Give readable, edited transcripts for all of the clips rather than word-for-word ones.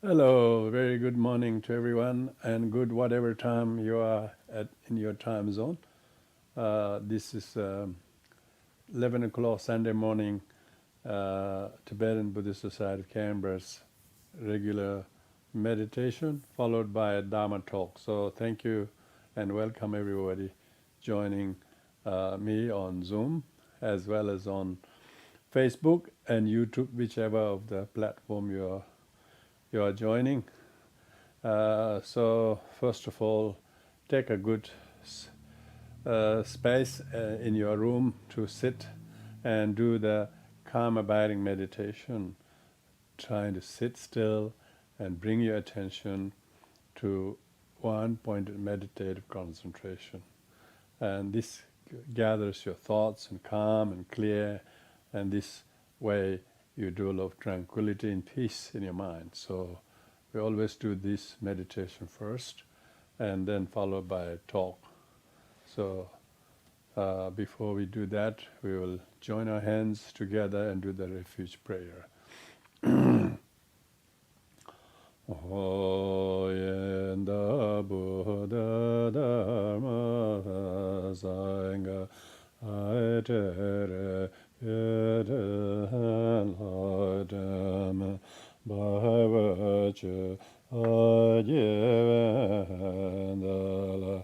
Hello, very good morning to everyone, and good whatever time you are at in your time zone. This is 11 o'clock Sunday morning, Tibetan Buddhist Society of Canberra's regular meditation, followed by a Dharma talk. So thank you and welcome everybody joining me on Zoom as well as on Facebook and YouTube, whichever of the platform you are joining. So first of all, take a good space in your room to sit and do the calm abiding meditation, trying to sit still and bring your attention to one point of meditative concentration. And this gathers your thoughts and calm and clear, and this way you do a lot of tranquility and peace in your mind. So we always do this meditation first and then followed by a talk. So before we do that, we will join our hands together and do the refuge prayer. Oyenda Buddha Dharma Sangha Aitere Yedhan Lodam Bhavachu Ajivandala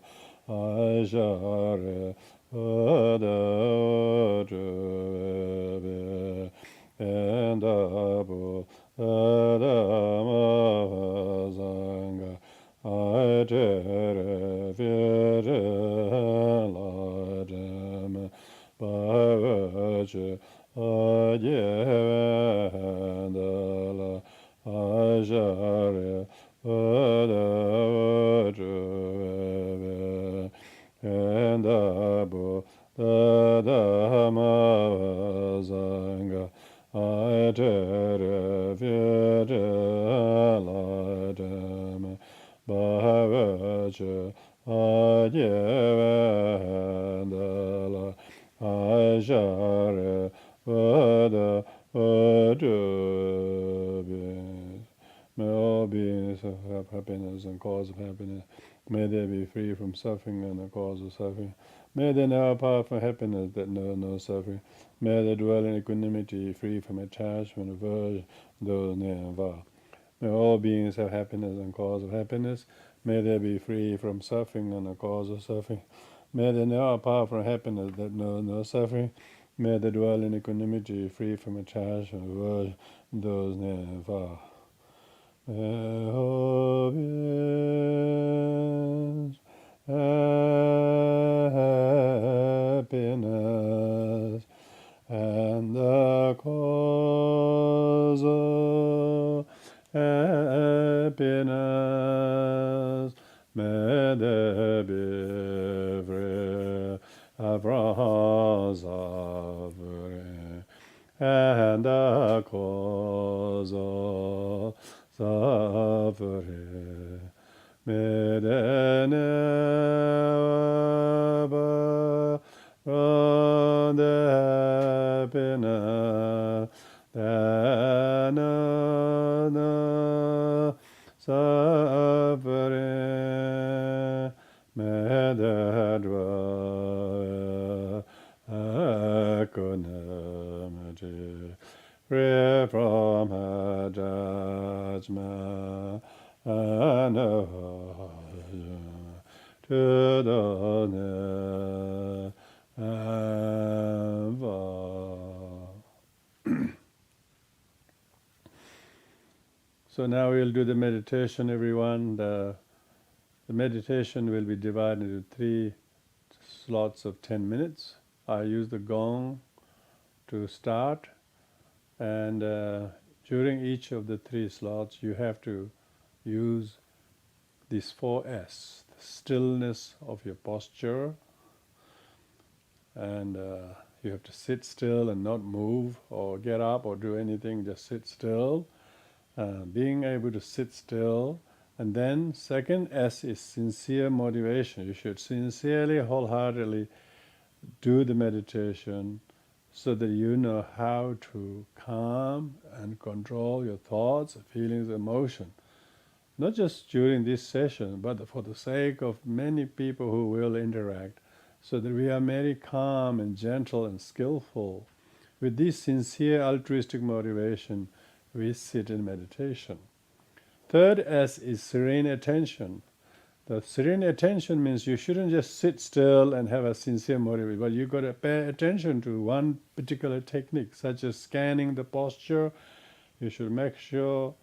Ajare Adavadruve and Abu Adamazanga Ajere Vire Ladam Bhavachu Ajivandala Ajare Adavadruve and Abu Adamazanga Aitere Vire Ladam Bhavachu Ajivandala Ajare Vada Vadubi. May all beings have happiness and cause of happiness. May they be free from suffering and the cause of suffering. May they know power for happiness that know no suffering. May they dwell in equanimity, free from attachment, aversion, those near and far. May all beings have happiness and cause of happiness. May they be free from suffering and the cause of suffering. May they know power for happiness that know no suffering. May they dwell in equanimity, free from attachment, aversion, those near and far. May all beings happiness and the cause of happiness. May there be free from suffering and the cause of suffering. May there never from the happiness that no suffering. May there dwell equanimity, free from attachment and aversion to the near and far. So now we'll do the meditation, everyone. The meditation will be divided into 3 slots of 10 minutes. I use the gong to start, and during each of the 3 slots you have to use these 4S, the stillness of your posture, and you have to sit still and not move or get up or do anything, just sit still. Being able to sit still. And then second S is sincere motivation. You should sincerely, wholeheartedly do the meditation so that you know how to calm and control your thoughts, feelings, emotion. not just during this session, but for the sake of many people who will interact, so that we are very calm and gentle and skillful. With this sincere altruistic motivation, we sit in meditation. Third S is serene attention. The serene attention means you shouldn't just sit still and have a sincere motivation, but you've got to pay attention to one particular technique, such as scanning the posture. You should make sure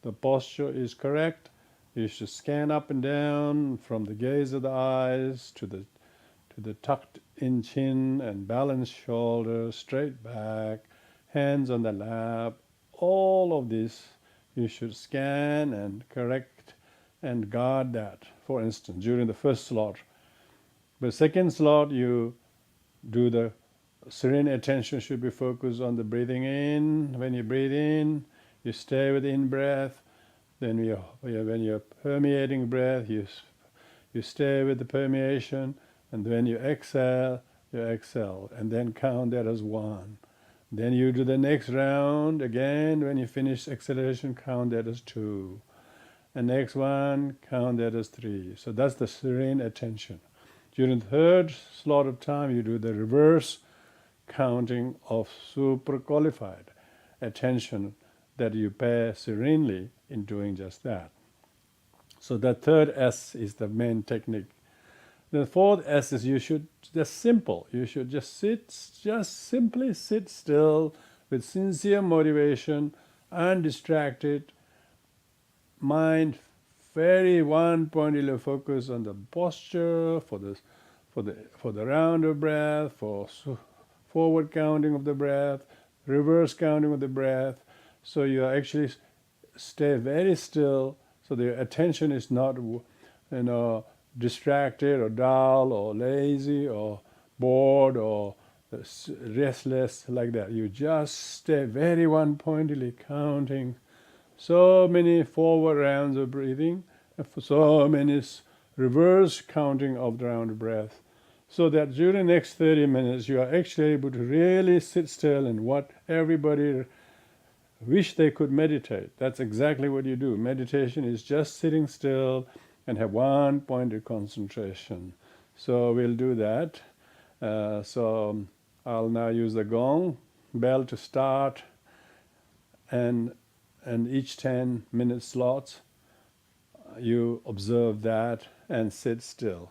the posture is correct. You should scan up and down from the gaze of the eyes to the tucked in chin and balanced shoulders, straight back, hands on the lap. All of this you should scan and correct and guard that. For instance, during the first slot. The second slot, you do the serene attention should be focused on the breathing in. When you breathe in, you stay with the in-breath. Then when you're permeating breath, you stay with the permeation. And when you exhale, and then count that as 1. Then you do the next round again. When you finish exhalation, count that as 2. And next one, count that as 3. So that's the serene attention. During the third slot of time, you do the reverse counting of super qualified attention that you pay serenely in doing just that. So that third S is the main technique. The fourth S is you should just simple. You should just simply sit still with sincere motivation, undistracted, mind very one-pointedly focus on the posture, for the round of breath, for forward counting of the breath, reverse counting of the breath. So you actually stay very still, so the attention is not, distracted or dull or lazy or bored or restless like that. You just stay very one-pointedly counting so many forward rounds of breathing, and for so many reverse counting of the round of breath, so that during the next 30 minutes you are actually able to really sit still and what everybody wish they could meditate. That's exactly what you do. Meditation is just sitting still and have one-pointed concentration. So we'll do that. So I'll now use the gong bell to start, and each 10-minute slots, you observe that and sit still.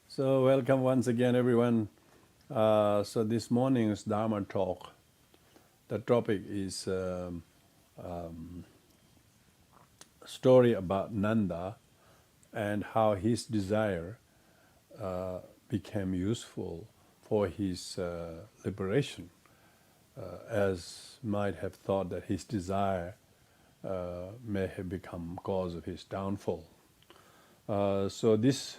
So welcome once again, everyone. So this morning's Dharma talk, the topic is story about Nanda and how his desire became useful for his liberation, as might have thought that his desire may have become cause of his downfall. So this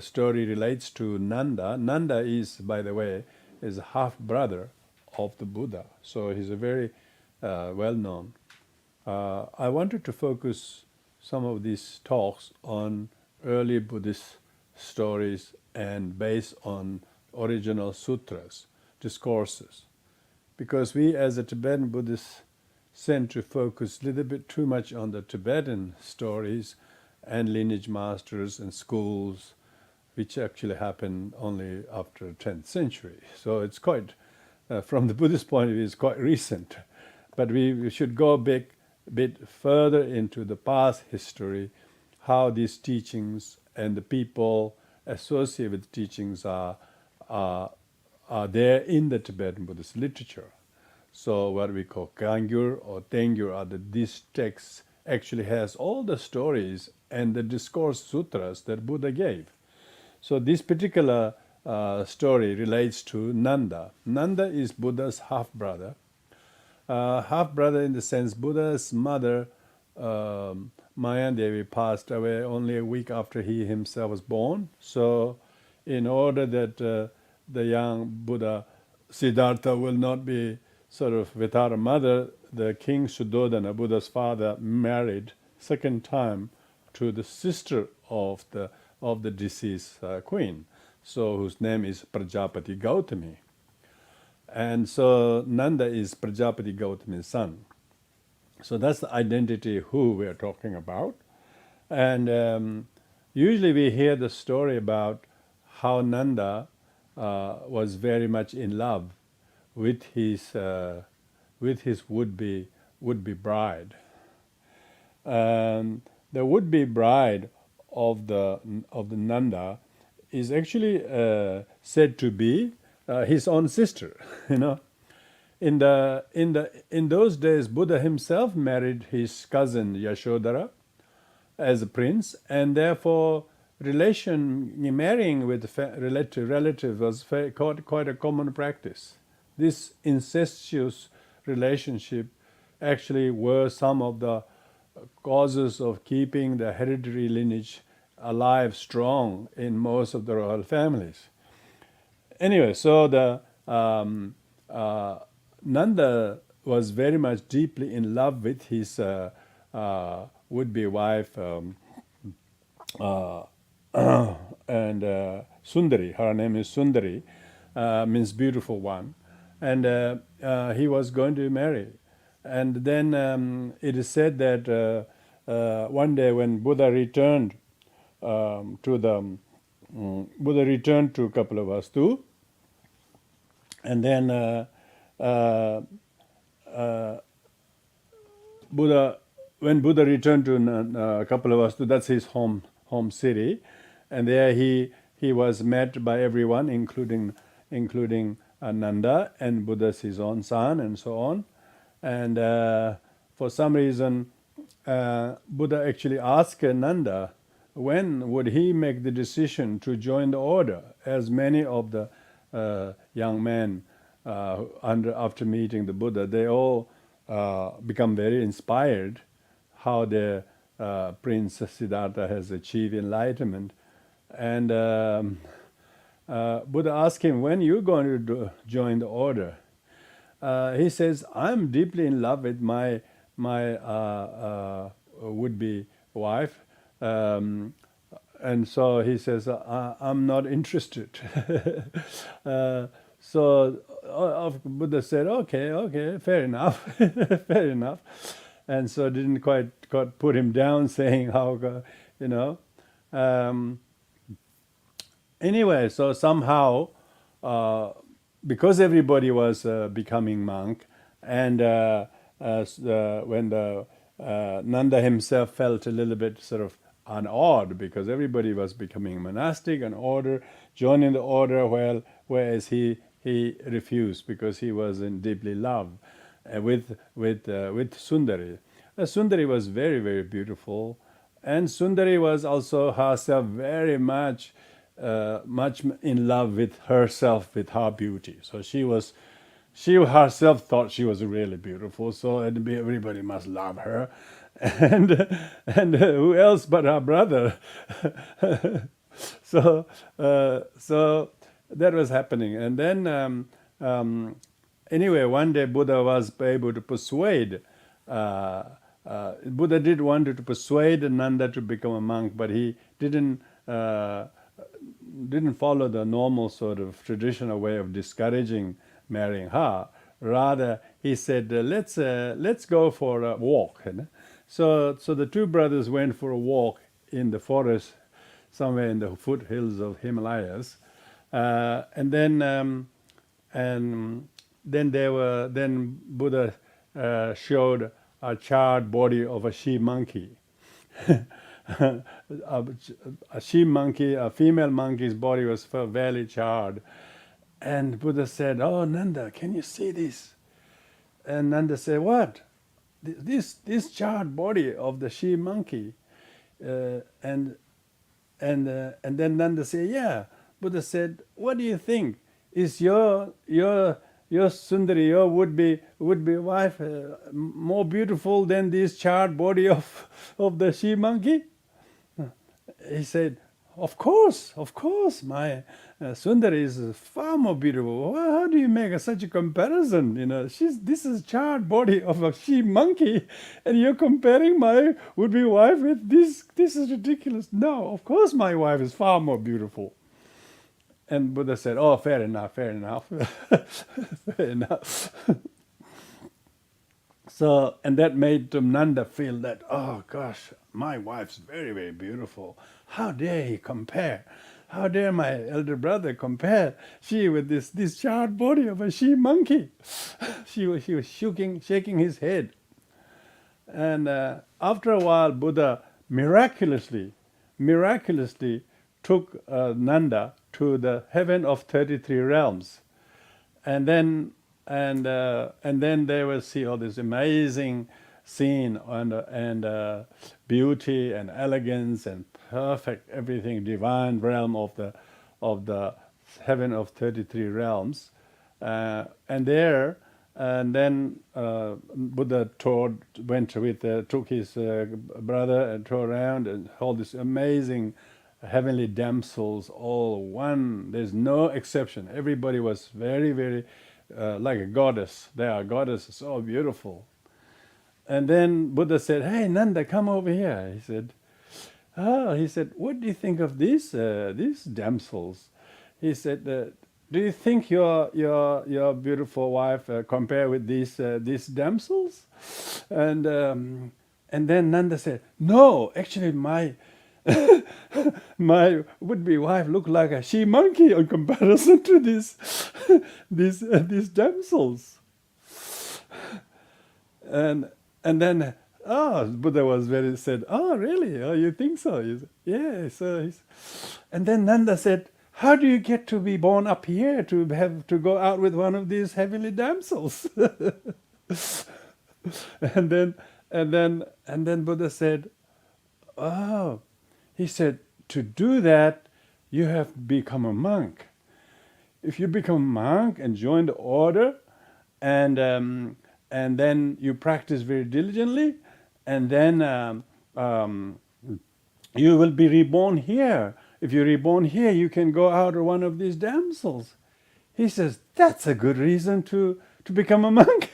story relates to Nanda. Nanda is, by the way, is a half brother of the Buddha. So he's a very well known. I wanted to focus some of these talks on early Buddhist stories and based on original sutras, discourses, because we as a Tibetan Buddhists tend to focus a little bit too much on the Tibetan stories and lineage masters and schools, which actually happened only after the 10th century. So it's quite, from the Buddhist point of view, it's quite recent. But we should go a bit further into the past history, how these teachings and the people associated with teachings are there in the Tibetan Buddhist literature. So what we call Kangyur or Tengyur are these texts actually has all the stories and the discourse sutras that Buddha gave. So this particular story relates to Nanda. Nanda is Buddha's half-brother. Half-brother in the sense Buddha's mother, Mayandevi, passed away only a week after he himself was born. So in order that the young Buddha Siddhartha will not be sort of without a mother, the king Suddhodana, Buddha's father, married second time to the sister of the deceased queen, so whose name is Prajapati Gautami. And so Nanda is Prajapati Gautami's son. So that's the identity who we are talking about. And usually we hear the story about how Nanda was very much in love with his would-be bride. The would-be bride of the Nanda is actually said to be his own sister. You know, in those days, Buddha himself married his cousin Yashodhara as a prince, and therefore marrying with relative was quite a common practice. This incestuous relationship actually were some of the causes of keeping the hereditary lineage alive, strong in most of the royal families. Anyway, so the Nanda was very much deeply in love with his would-be wife and Sundari. Her name is Sundari, means beautiful one. And he was going to marry. And then it is said that one day when Buddha returned Buddha returned to Kapilavastu, and then when Buddha returned to Kapilavastu, that's his home city, and there he was met by everyone, including Nanda and Buddha's his own son, and so on. And for some reason, Buddha actually asked Nanda when would he make the decision to join the order, as many of the young men after meeting the Buddha, they all become very inspired how their Prince Siddhartha has achieved enlightenment. And Buddha asked him, when are you going to join the order? He says, I'm deeply in love with my would-be wife. And so he says, I'm not interested. So Buddha said, okay, fair enough, fair enough. And so didn't quite put him down, saying how, Anyway, so somehow, because everybody was becoming monk, And when the Nanda himself felt a little bit sort of unawed because everybody was becoming monastic and order, joining the order, whereas he refused because he was in deeply love with Sundari. Sundari was very, very beautiful, and Sundari was also herself very much much in love with herself, with her beauty. So she herself thought she was really beautiful. So everybody must love her, and who else but her brother? So that was happening, and then anyway, one day Buddha was able to persuade. Buddha did want to persuade Nanda to become a monk, but he didn't follow the normal sort of traditional way of discouraging marrying her. Rather, he said, let's go for a walk. So the two brothers went for a walk in the forest, somewhere in the foothills of Himalayas, and then Buddha showed a charred body of a she monkey. A she monkey, a female monkey's body was fairly charred. And Buddha said, "Oh, Nanda, can you see this?" And Nanda said, "What? This charred body of the she monkey?" And then Nanda said, "Yeah." Buddha said, "What do you think? Is your Sundari, your would-be wife, more beautiful than this charred body of the she monkey?" He said, of course, my Sundari is far more beautiful. How do you make such a comparison? This is charred body of a she monkey, and you're comparing my would-be wife with this. This is ridiculous. No, of course my wife is far more beautiful. And Buddha said, "Oh, fair enough, fair enough." So, and that made Nanda feel that, oh gosh, my wife's very, very beautiful. How dare he compare? How dare my elder brother compare she with this charred body of a she monkey? He was shaking his head. And after a while, Buddha miraculously took Nanda to the heaven of 33 realms. And then they will see all this amazing scene and beauty and elegance and perfect everything, divine realm of the heaven of 33 realms, and then Buddha took his brother and toured around and all these amazing heavenly damsels, all one. There's no exception. Everybody was very, very like a goddess. They are goddesses, so beautiful. And then Buddha said, "Hey, Nanda, come over here." He said, "What do you think of these damsels?" He said, "Do you think your beautiful wife compare with these damsels?" And then Nanda said, "No, actually, my my would-be wife looked like a she monkey in comparison to these damsels." And then Buddha said, "Oh, really? Oh, you think so?" He said, "Yeah." And then Nanda said, "How do you get to be born up here to have to go out with one of these heavenly damsels?" and then Buddha said, "Oh," he said, "to do that, you have to become a monk. If you become a monk and join the order, and then you practice very diligently, and then you will be reborn here. If you're reborn here, you can go out of one of these damsels." He says, "That's a good reason to become a monk."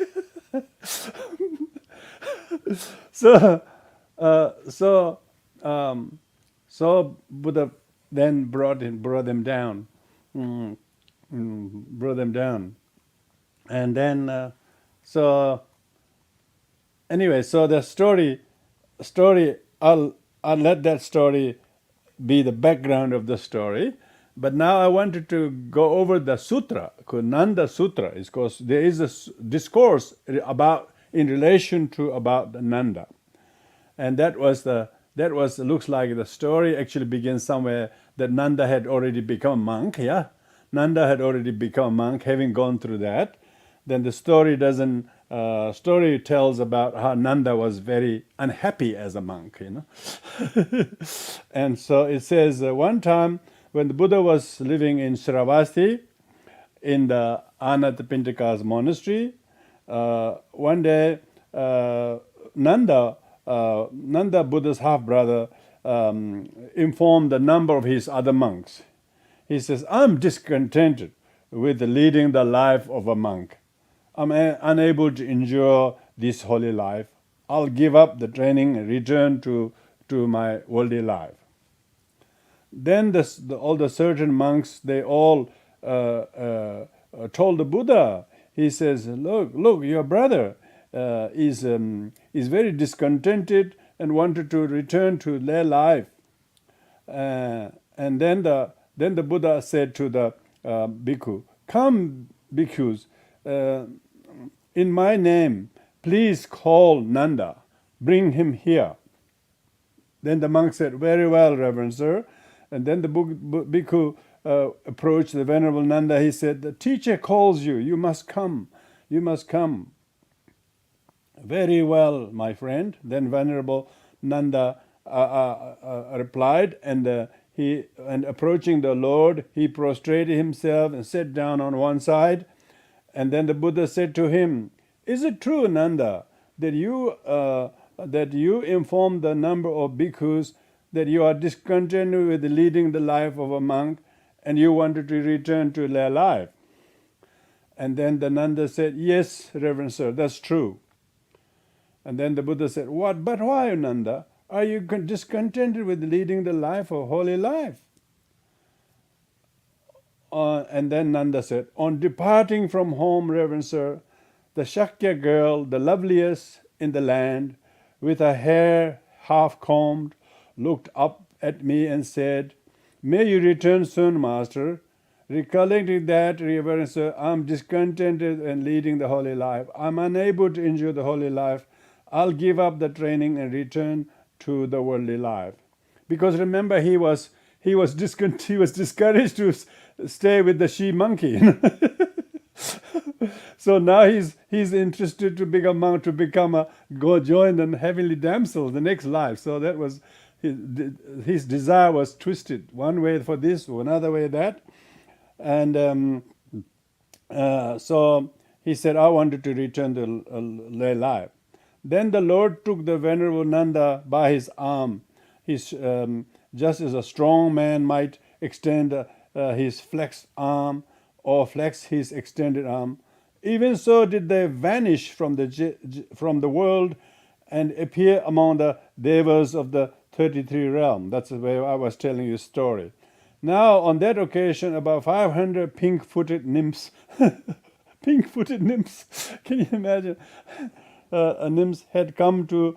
So Buddha then brought them down, and then so anyway, so the story, I'll let that story be the background of the story, But now I wanted to go over the sutra, called Nanda Sutra, because there is a discourse about in relation to about the Nanda, and that was looks like the story actually begins somewhere that Nanda had already become a monk. Yeah, Nanda had already become a monk, having gone through that. Then the story doesn't. Story tells about how Nanda was very unhappy as a monk, and so it says one time when the Buddha was living in Sravasti in the Anathapindika's monastery, one day Nanda, Nanda Buddha's half brother, informed a number of his other monks. He says, "I'm discontented with leading the life of a monk. I'm unable to endure this holy life. I'll give up the training and return to my worldly life." Then all the certain monks, they all told the Buddha. He says, look, your brother is very discontented and wanted to return to their life. And then the Buddha said to the bhikkhu, "Come, bhikkhus, in my name, please call Nanda. Bring him here." Then the monk said, "Very well, Reverend Sir." And then the bhikkhu approached the Venerable Nanda. He said, "The teacher calls you. You must come. You must come." "Very well, my friend." Then Venerable Nanda replied, and approaching the Lord, he prostrated himself and sat down on one side. And then the Buddha said to him, "Is it true, Nanda, that you informed the number of bhikkhus that you are discontented with leading the life of a monk and you wanted to return to their life?" And then the Nanda said, "Yes, Reverend Sir, that's true." And then the Buddha said, But why, Nanda? Are you discontented with leading the life of holy life?" And then Nanda said, "On departing from home, Reverend Sir, the Shakya girl, the loveliest in the land, with her hair half combed, looked up at me and said, 'May you return soon, Master.' Recollecting that, Reverend Sir, I'm discontented in leading the holy life. I'm unable to enjoy the holy life. I'll give up the training and return to the worldly life." Because remember, he was discouraged to stay with the she monkey. So now he's interested to become monk, to go join the heavenly damsel the next life. So that was his desire was twisted one way for this, another way that, and so he said, "I wanted to return to lay life." Then the Lord took the Venerable Nanda by his arm. Just as a strong man might extend his flexed arm or flex his extended arm, even so did they vanish from the world and appear among the devas of the 33 realm. That's the way I was telling you a story. Now, on that occasion, about 500 pink-footed nymphs, pink-footed nymphs, can you imagine? A nymph had come to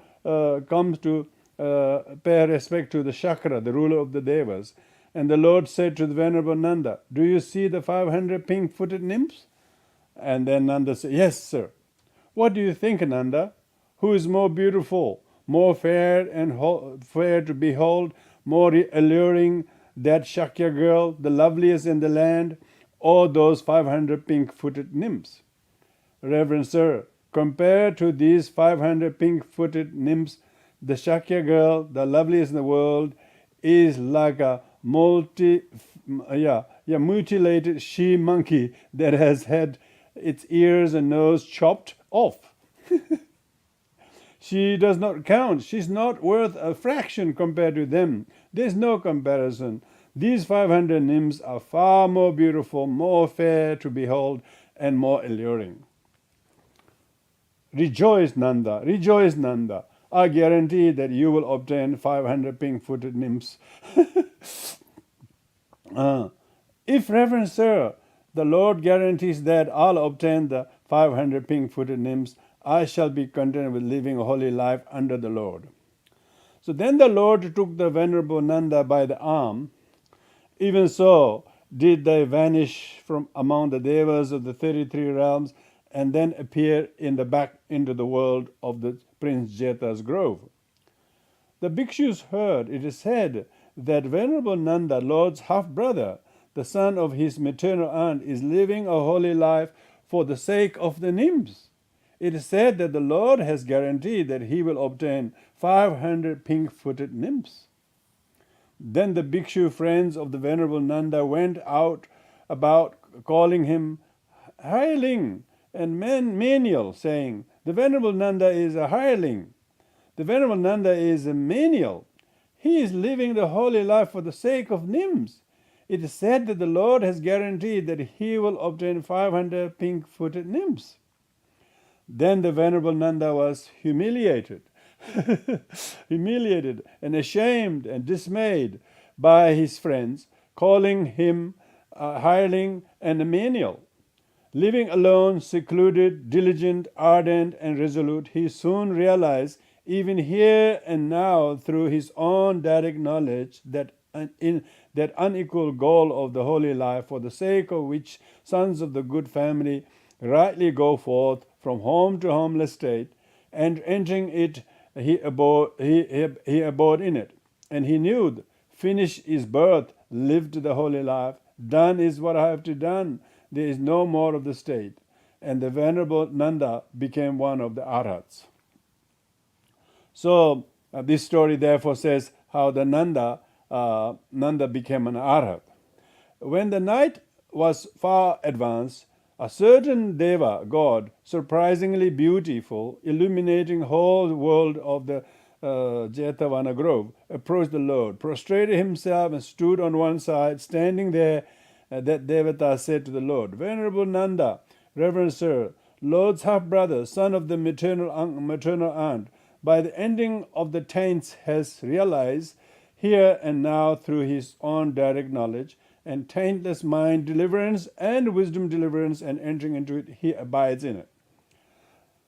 pay respect to the Shakra, the ruler of the devas. And the Lord said to the Venerable Nanda, "Do you see the 500 pink-footed nymphs?" And then Nanda said, "Yes, sir." "What do you think, Nanda? Who is more beautiful, more fair fair to behold, more alluring, that Shakya girl, the loveliest in the land, or those 500 pink-footed nymphs?" "Reverend Sir, compared to these 500 pink-footed nymphs, the Shakya girl, the loveliest in the world, is like a mutilated she monkey that has had its ears and nose chopped off. She does not count. She's not worth a fraction compared to them. There's no comparison. These 500 nymphs are far more beautiful, more fair to behold, and more alluring." Rejoice, Nanda. Rejoice, Nanda. I guarantee that you will obtain 500 pink-footed nymphs. If, Reverend Sir, the Lord guarantees that I'll obtain the 500 pink-footed nymphs, I shall be content with living a holy life under the Lord. So then the Lord took the Venerable Nanda by the arm Even so, did they vanish from among the devas of the 33 realms and then appear in the back into the world of the Prince Jeta's grove. The bhikshus heard, it is said, that Venerable Nanda, Lord's half-brother, the son of his maternal aunt, is living a holy life for the sake of the nymphs. It is said that the Lord has guaranteed that he will obtain 500 pink-footed nymphs. Then the bhikshu friends of the Venerable Nanda went out about calling him hireling and menial, saying, "The Venerable Nanda is a hireling. The Venerable Nanda is a menial. He is living the holy life for the sake of nymphs. It is said that the Lord has guaranteed that he will obtain 500 pink-footed nymphs." Then the Venerable Nanda was humiliated, humiliated and ashamed and dismayed by his friends, calling him a hireling and a menial. Living alone, secluded, diligent, ardent, and resolute, he soon realized, even here and now, through his own direct knowledge, that in that unequal goal of the holy life, for the sake of which sons of the good family rightly go forth from home to homeless state, and entering it, he abode in it. And he knew, finished is birth, lived the holy life, done is what I have to done, there is no more of the state. And the Venerable Nanda became one of the Arhats. So this story therefore says how the Nanda became an Arhat. When the night was far advanced, a certain Deva, god, surprisingly beautiful, illuminating whole world of the Jetavana grove, approached the Lord, prostrated himself and stood on one side. Standing there, that Devata said to the Lord, "Venerable Nanda, Reverend Sir, Lord's half-brother, son of the maternal aunt, by the ending of the taints has realized here and now through his own direct knowledge and taintless mind deliverance and wisdom deliverance, and entering into it, he abides in it.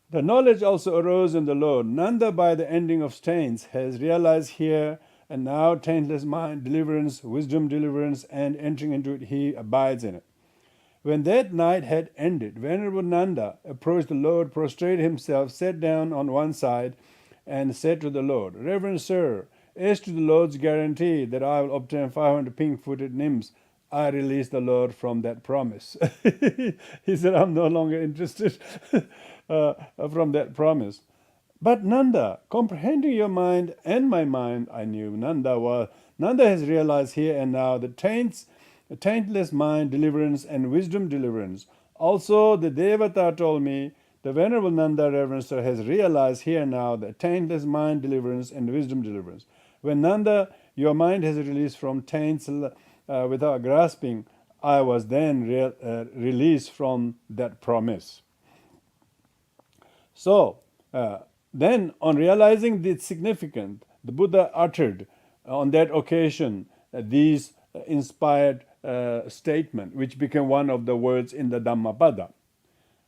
The knowledge also arose in the Lord. Nanda, by the ending of taints, has realized here and now taintless mind deliverance, wisdom deliverance, and entering into it, he abides in it. When that night had ended, Venerable Nanda approached the Lord, prostrated himself, sat down on one side, and said to the Lord, "Reverend Sir, as to the Lord's guarantee that I will obtain 500 pink-footed nymphs, I released the Lord from that promise." He said, "I'm no longer interested from that promise." But Nanda, comprehending your mind and my mind, I knew Nanda has realized here and now the taintless mind deliverance and wisdom deliverance. Also, the Devata told me, the Venerable Nanda, Reverend Sir, has realized here and now the taintless mind deliverance and wisdom deliverance. When Nanda, your mind has released from taints without grasping, I was then released from that promise. So, then on realizing the significance, the Buddha uttered on that occasion these inspired statement, which became one of the words in the Dhammapada.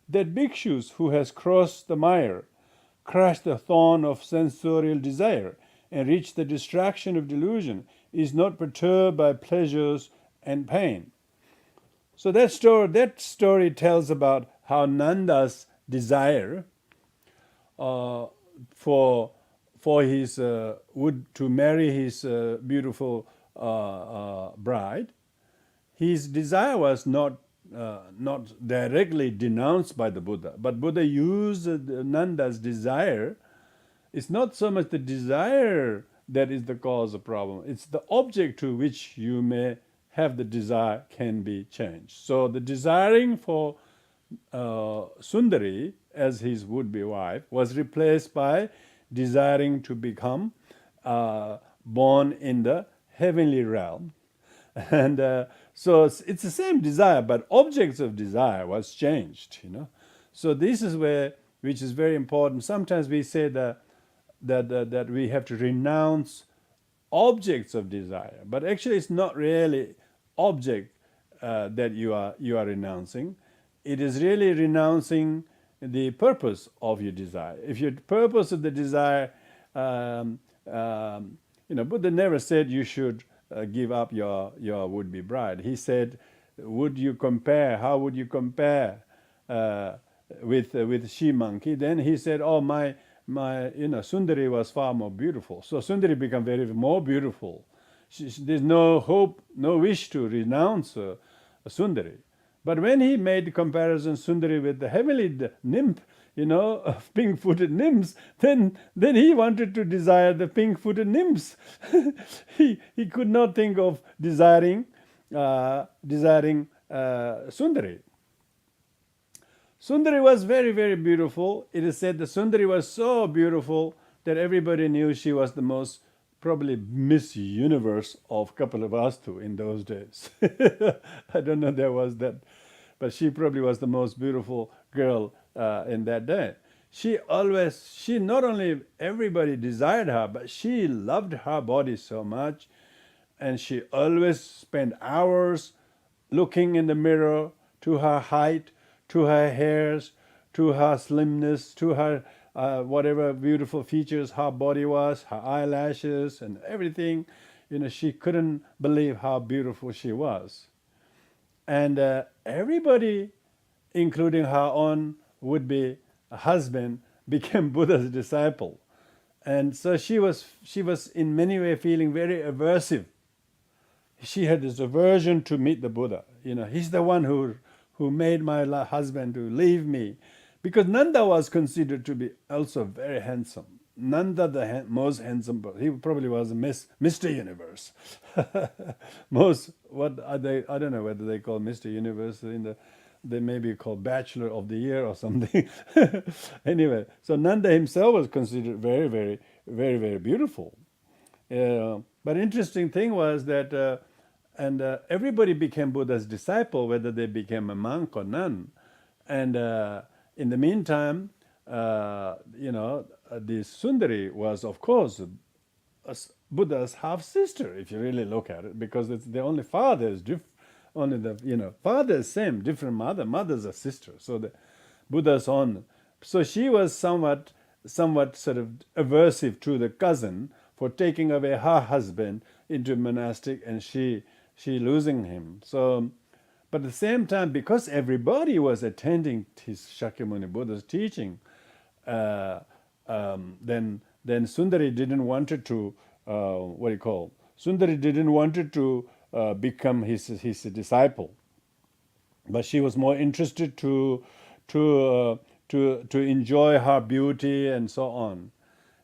That bhikshus who has crossed the mire, crushed the thorn of sensorial desire, and reached the distraction of delusion, is not perturbed by pleasures and pain. So that story tells about how Nanda's desire for his to marry his beautiful bride, his desire was not directly denounced by the Buddha, but Buddha used Nanda's desire. It's not so much the desire that is the cause of problem. It's the object to which you may have the desire can be changed. So the desiring for Sundari as his would-be wife was replaced by desiring to become born in the heavenly realm. And so it's the same desire, but objects of desire was changed, So this is which is very important. Sometimes we say that we have to renounce objects of desire, but actually it's not really object that you are renouncing. It is really renouncing the purpose of your desire. If your purpose of the desire, Buddha never said you should give up your would-be bride. He said, would you compare? How would you compare with she monkey? Then he said, oh, my Sundari was far more beautiful. So Sundari became very more beautiful. There's no hope, no wish to renounce Sundari. But when he made comparison Sundari with the heavenly nymph, pink-footed nymphs, then he wanted to desire the pink-footed nymphs. he could not think of desiring Sundari. Sundari was very, very beautiful. It is said that Sundari was so beautiful that everybody knew she was the most probably Miss Universe of Kapilavastu in those days. I don't know there was that, but she probably was the most beautiful girl in that day. She not only everybody desired her, but she loved her body so much, and she always spent hours looking in the mirror to her height, to her hairs, to her slimness, to her whatever beautiful features her body was, her eyelashes and everything. She couldn't believe how beautiful she was. And everybody, including her own would-be husband, became Buddha's disciple. And so she was in many ways feeling very aversive. She had this aversion to meet the Buddha. He's the one who made my husband to leave me. Because Nanda was considered to be also very handsome. Nanda, the most handsome, he probably was Mr. Universe. What are they? I don't know whether they call Mr. Universe they may be called Bachelor of the Year or something. Anyway, so Nanda himself was considered very, very, very, very beautiful. But interesting thing was that, everybody became Buddha's disciple, whether they became a monk or nun. And in the meantime, this Sundari was, of course, Buddha's half sister, if you really look at it, because it's the only father is different. Only the father is same, different mother. Mother's a sister, so the Buddha's own. So she was somewhat sort of aversive to the cousin for taking away her husband into monastic, and she losing him. So, but at the same time, because everybody was attending his Shakyamuni Buddha's teaching, then Sundari didn't wanted to Sundari didn't wanted to become his disciple, but she was more interested to enjoy her beauty and so on.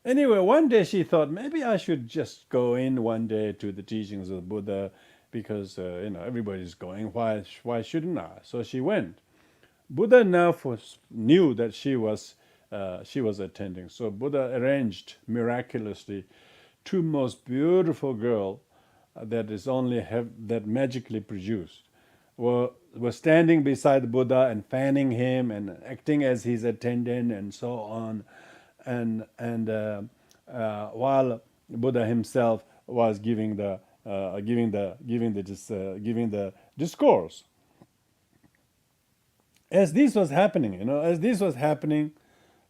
Anyway, one day she thought maybe I should just go in one day to the teachings of the Buddha, because everybody's going. Why shouldn't I? So she went. Buddha now knew that she was attending. So Buddha arranged miraculously two most beautiful girls that is only that magically produced were standing beside the Buddha and fanning him and acting as his attendant and so on, and while Buddha himself was giving the discourse. As this was happening,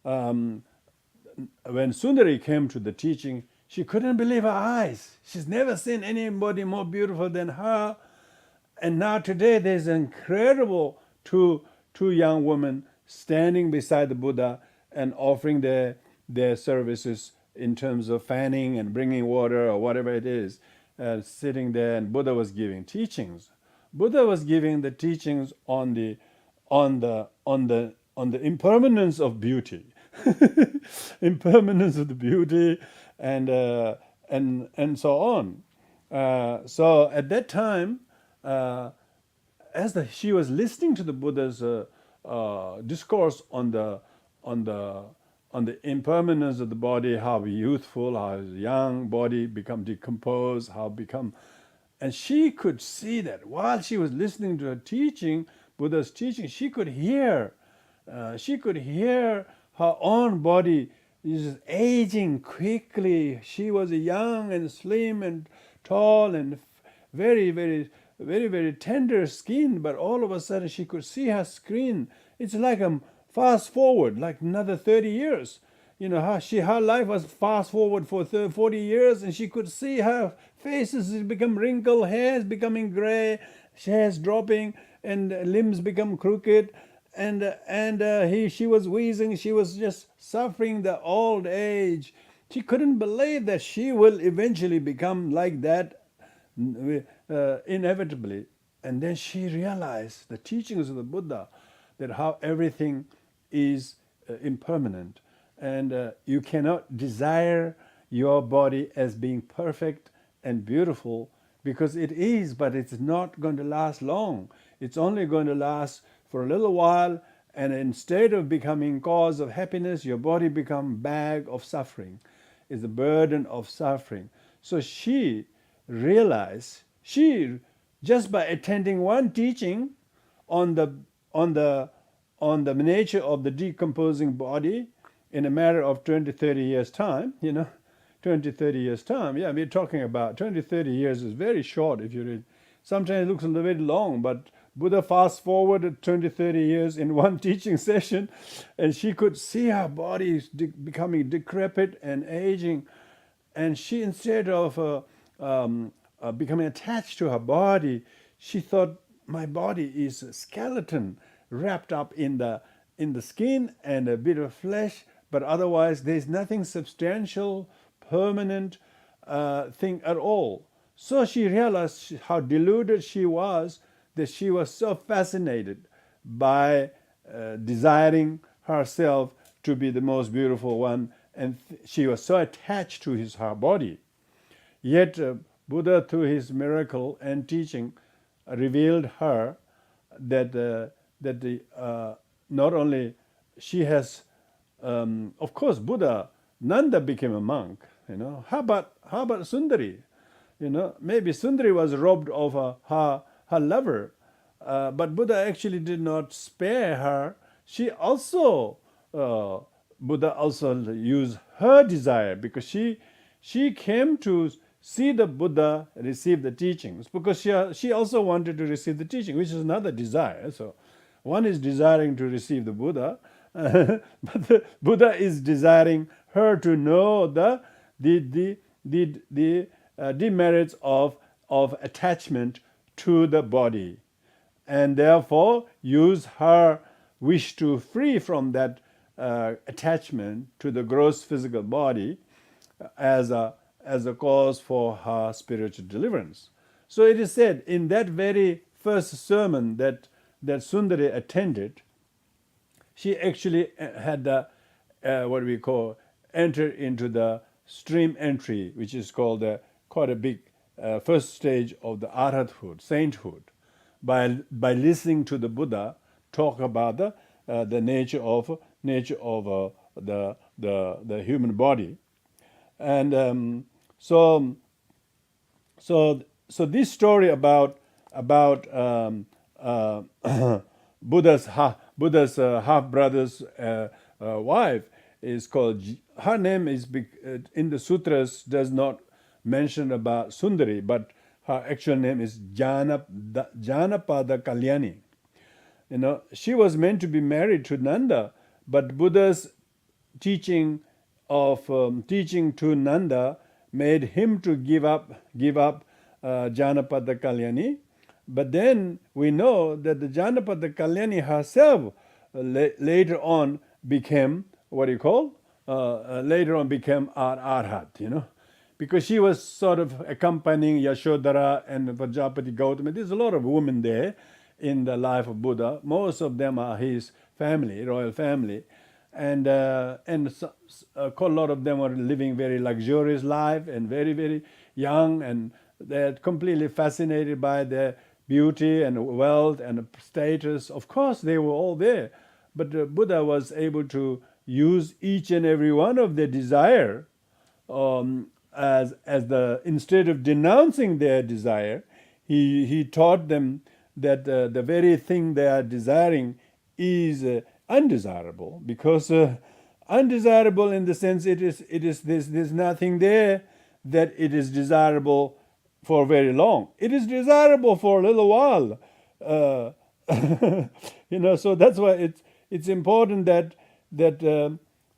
when Sundari came to the teaching, she couldn't believe her eyes. She's never seen anybody more beautiful than her. And now today there's incredible two young women standing beside the Buddha and offering their services in terms of fanning and bringing water or whatever it is, sitting there, and Buddha was giving teachings. Buddha was giving the teachings on the impermanence of beauty, impermanence of the beauty, and so on. So at that time, she was listening to the Buddha's discourse on the impermanence of the body, how youthful, how young body become decomposed, and she could see that while she was listening to her teaching, Buddha's teaching, she could hear her own body is aging quickly. She was young and slim and tall and very, very, very, very tender skin, but all of a sudden she could see her skin. It's like a fast forward, like another 30 years. Her life was fast forward for 40 years, and she could see her faces become wrinkled, hairs becoming gray, hairs dropping, and limbs become crooked, and she was wheezing. She was just suffering the old age. She couldn't believe that she will eventually become like that, inevitably. And then she realized the teachings of the Buddha, that how everything is impermanent, and you cannot desire your body as being perfect and beautiful, because it is, but it's not going to last long. It's only going to last for a little while, and instead of becoming cause of happiness, your body become bag of suffering, is a burden of suffering. So she realized, she just by attending one teaching on the on the on the nature of the decomposing body in a matter of 20, 30 years time, 20, 30 years time. Yeah, we're talking about 20, 30 years is very short if you read. Sometimes it looks a little bit long, but Buddha fast forwarded 20, 30 years in one teaching session, and she could see her body becoming decrepit and aging. And she, instead of becoming attached to her body, she thought, my body is a skeleton wrapped up in the skin and a bit of flesh, but otherwise there's nothing substantial, permanent thing at all. So she realized how deluded she was, that she was so fascinated by desiring herself to be the most beautiful one, and she was so attached to her body. Yet Buddha, through his miracle and teaching, revealed her that not only she has, of course, Buddha, Nanda became a monk. How about Sundari? Maybe Sundari was robbed of her lover, but Buddha actually did not spare her. She also, Buddha also used her desire, because she came to see the Buddha receive the teachings, because she also wanted to receive the teaching, which is another desire. So one is desiring to receive the Buddha, but the Buddha is desiring her to know the demerits of attachment to the body, and therefore use her wish to free from that attachment to the gross physical body as a cause for her spiritual deliverance. So it is said in that very first sermon that Sundari attended, she actually had the what we call enter into the stream entry, which is called quite a big first stage of the arhathood, sainthood, by listening to the Buddha talk about the nature of the human body. And so this story about Buddha's half brother's wife is called. Her name is in the sutras does not mention about Sundari, but her actual name is Janapada Kalyani. She was meant to be married to Nanda, but Buddha's teaching to Nanda made him to give up Janapada Kalyani. But then we know that the Janapada Kalyani herself later on became later on became Arhat, because she was sort of accompanying Yashodhara and Prajapati Gautama. There's a lot of women there in the life of Buddha. Most of them are his family, royal family. And a lot of them were living very luxurious life and very, very young, and they're completely fascinated by their beauty and wealth and status. Of course, they were all there, but Buddha was able to use each and every one of their desire as instead of denouncing their desire, he taught them that the very thing they are desiring is undesirable, because undesirable in the sense there's nothing there that it is desirable for very long. It is desirable for a little while, So that's why it's important that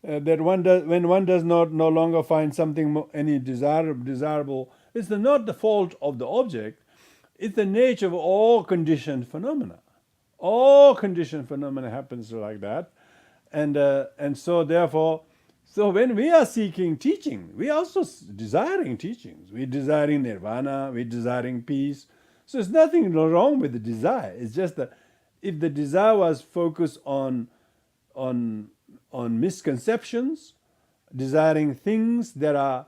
when one does not no longer find something any desirable It's not the fault of the object. It's the nature of all conditioned phenomena. All conditioned phenomena happens like that. And so therefore, so when we are seeking teaching, we are also desiring teachings. We're desiring nirvana, we're desiring peace. So there's nothing wrong with the desire. It's just that if the desire was focused on misconceptions, desiring things that are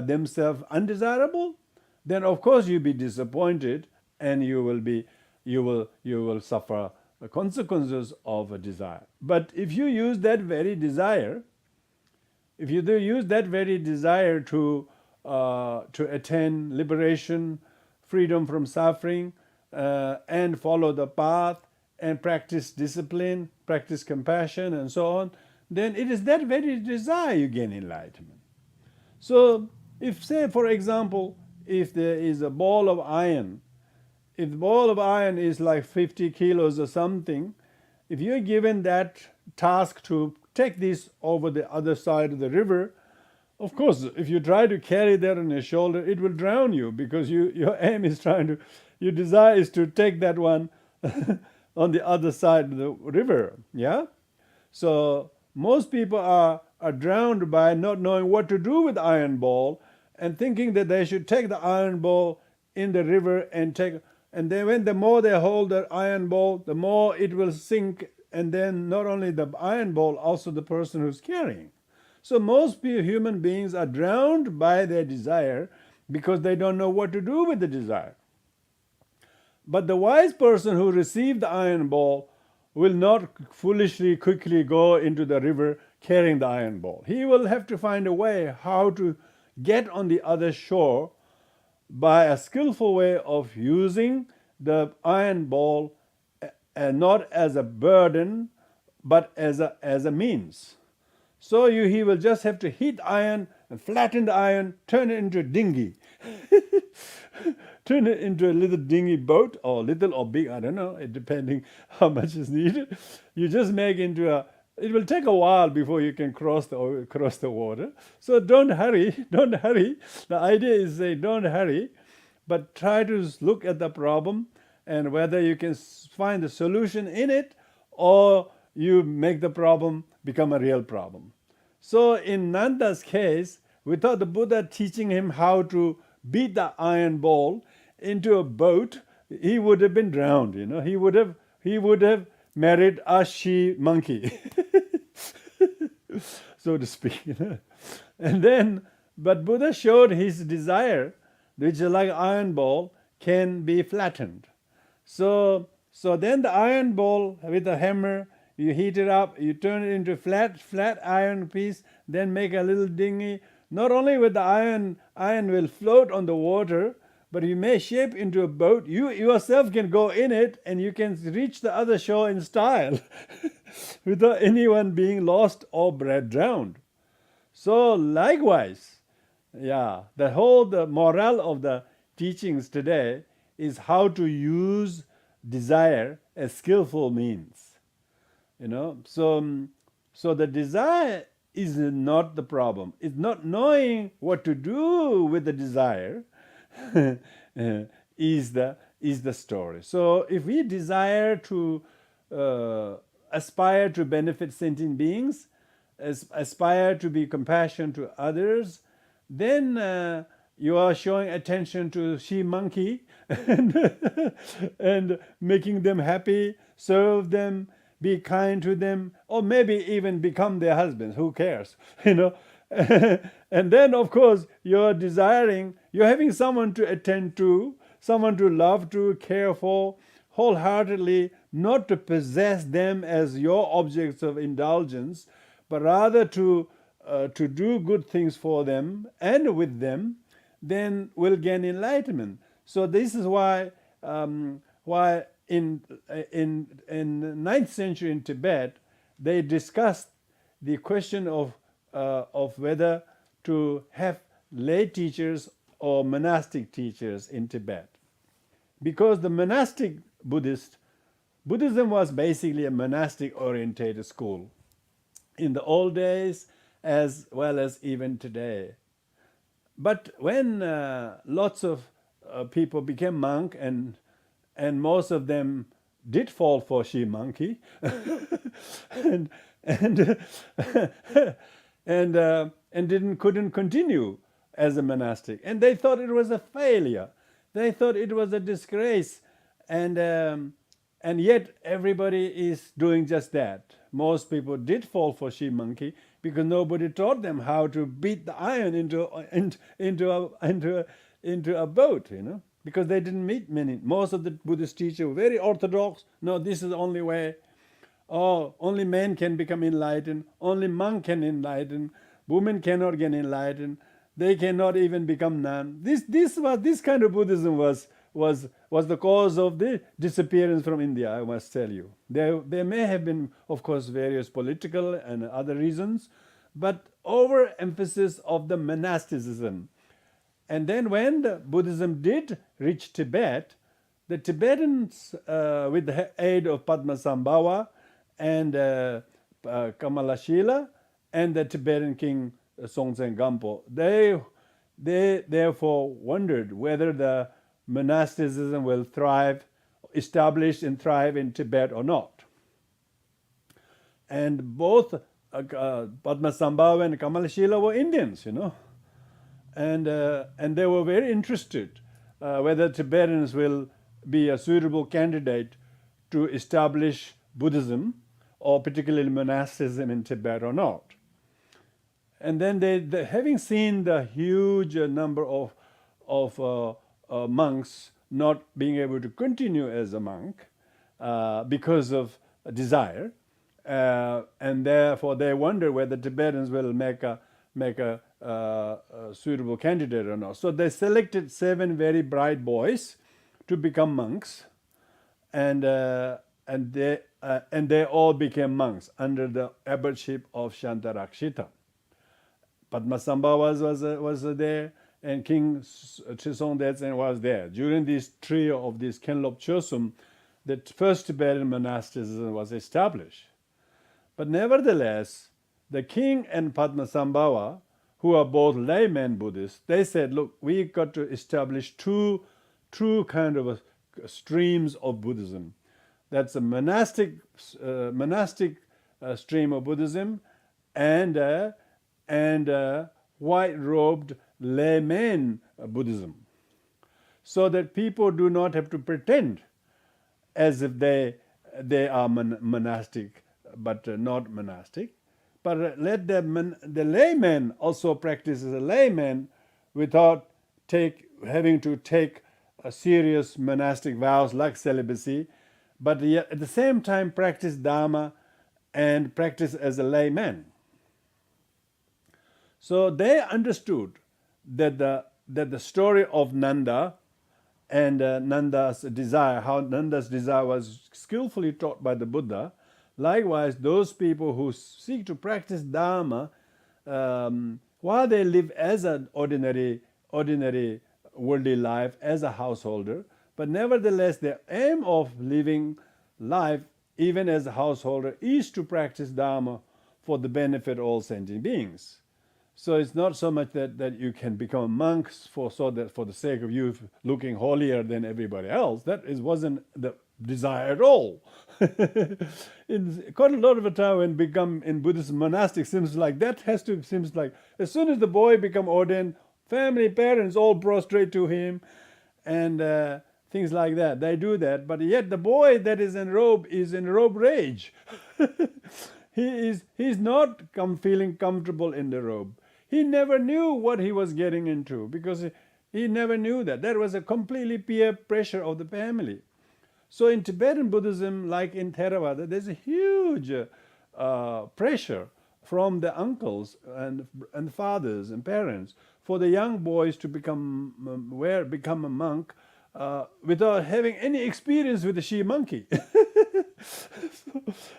themselves undesirable, then of course you'll be disappointed, and you will suffer the consequences of a desire. But if you use that very desire, to attain liberation, freedom from suffering, and follow the path, and practice discipline, practice compassion, and so on, then it is that very desire you gain enlightenment. So, if, say, for example, if there is a ball of iron, if the ball of iron is like 50 kilos or something, if you're given that task to take this over the other side of the river, of course, if you try to carry that on your shoulder, it will drown you, because your aim is your desire is to take that one on the other side of the river. Yeah? So most people are drowned by not knowing what to do with the iron ball, and thinking that they should take the iron ball in the river and then the more they hold the iron ball, the more it will sink, and then not only the iron ball, also the person who's carrying. So most human beings are drowned by their desire because they don't know what to do with the desire. But the wise person who received the iron ball will not foolishly quickly go into the river carrying the iron ball. He will have to find a way how to get on the other shore by a skillful way of using the iron ball, not as a burden, but as a means. So he will just have to hit iron and flatten the iron, turn it into a dinghy. Turn it into a little dinghy boat, or little or big, I don't know, depending how much is needed. You just make into it will take a while before you can cross the water. So don't hurry. The idea is don't hurry, but try to look at the problem and whether you can find the solution in it, or you make the problem become a real problem. So in Nanda's case, without the Buddha teaching him how to beat the iron ball into a boat, he would have been drowned. He would have married a she monkey, so to speak. But Buddha showed his desire, which is like iron ball, can be flattened. So then the iron ball with a hammer, you heat it up, you turn it into flat iron piece, then make a little dinghy. Not only with the iron will float on the water, but you may shape into a boat. You yourself can go in it, and you can reach the other shore in style without anyone being lost or drowned. So likewise, the moral of the teachings today is how to use desire as skillful means. So the desire is not the problem. It's not knowing what to do with the desire is the story. So if we desire to aspire to benefit sentient beings, aspire to be compassionate to others, then you are showing attention to she monkey and making them happy, serve them, be kind to them, or maybe even become their husbands. Who cares? And then, of course, you're having someone to attend to, someone to love, to care for, wholeheartedly, not to possess them as your objects of indulgence, but rather to do good things for them and with them, then will gain enlightenment. So this is why in 9th century in Tibet, they discussed the question of whether to have lay teachers or monastic teachers in Tibet. Because the monastic Buddhism was basically a monastic orientated school in the old days as well as even today. But when lots of people became monk, and most of them did fall for she monkey, and and and couldn't continue as a monastic, and they thought it was a failure. They thought it was a disgrace, and yet everybody is doing just that. Most people did fall for she monkey because nobody taught them how to beat the iron into a boat, because they didn't meet many. Most of the Buddhist teachers were very orthodox. No, this is the only way. Oh, only men can become enlightened. Only monk can enlighten. Women cannot get enlightened. They cannot even become nun. This kind of Buddhism was the cause of the disappearance from India, I must tell you. There may have been, of course, various political and other reasons, but overemphasis of the monasticism. And then when the Buddhism did reach Tibet, the Tibetans, with the aid of Padmasambhava and Kamalashila and the Tibetan king Songtsen Gampo, they therefore wondered whether the monasticism will establish and thrive in Tibet or not. And both Padmasambhava and Kamalashila were Indians, and they were very interested whether Tibetans will be a suitable candidate to establish Buddhism, or particularly monasticism, in Tibet or not. And then they having seen the huge number of monks not being able to continue as a monk because of a desire, and therefore they wonder whether Tibetans will make a suitable candidate or not. So they selected 7 very bright boys to become monks, and they all became monks under the abbotship of Shantarakshita. Padmasambhava was there, and King Trisong Detsen was there. During this trio of this Khenlop Chosum, the first Tibetan monasticism was established. But nevertheless, the king and Padmasambhava, who are both laymen Buddhists, they said, look, we got to establish two kind of streams of Buddhism. That's a monastic stream of Buddhism, and white-robed layman Buddhism, so that people do not have to pretend as if they are monastic but not monastic, but let the layman also practice as a layman without having to take a serious monastic vows like celibacy, but yet at the same time practice Dharma and practice as a layman. So they understood that the story of Nanda and Nanda's desire, how Nanda's desire was skillfully taught by the Buddha. Likewise, those people who seek to practice Dharma while they live as an ordinary worldly life, as a householder, but nevertheless the aim of living life even as a householder is to practice Dharma for the benefit of all sentient beings. So it's not so much that you can become monks for the sake of you looking holier than everybody else. That wasn't the desire at all. In quite a lot of the time when become in Buddhism monastic seems like as soon as the boy become ordained, family, parents all prostrate to him, and things like that. They do that, but yet the boy that is in robe rage. He's not feeling comfortable in the robe. He never knew what he was getting into because he never knew that. That was a completely peer pressure of the family. So in Tibetan Buddhism, like in Theravada, there's a huge pressure from the uncles and fathers and parents for the young boys to become a monk without having any experience with the she monkey.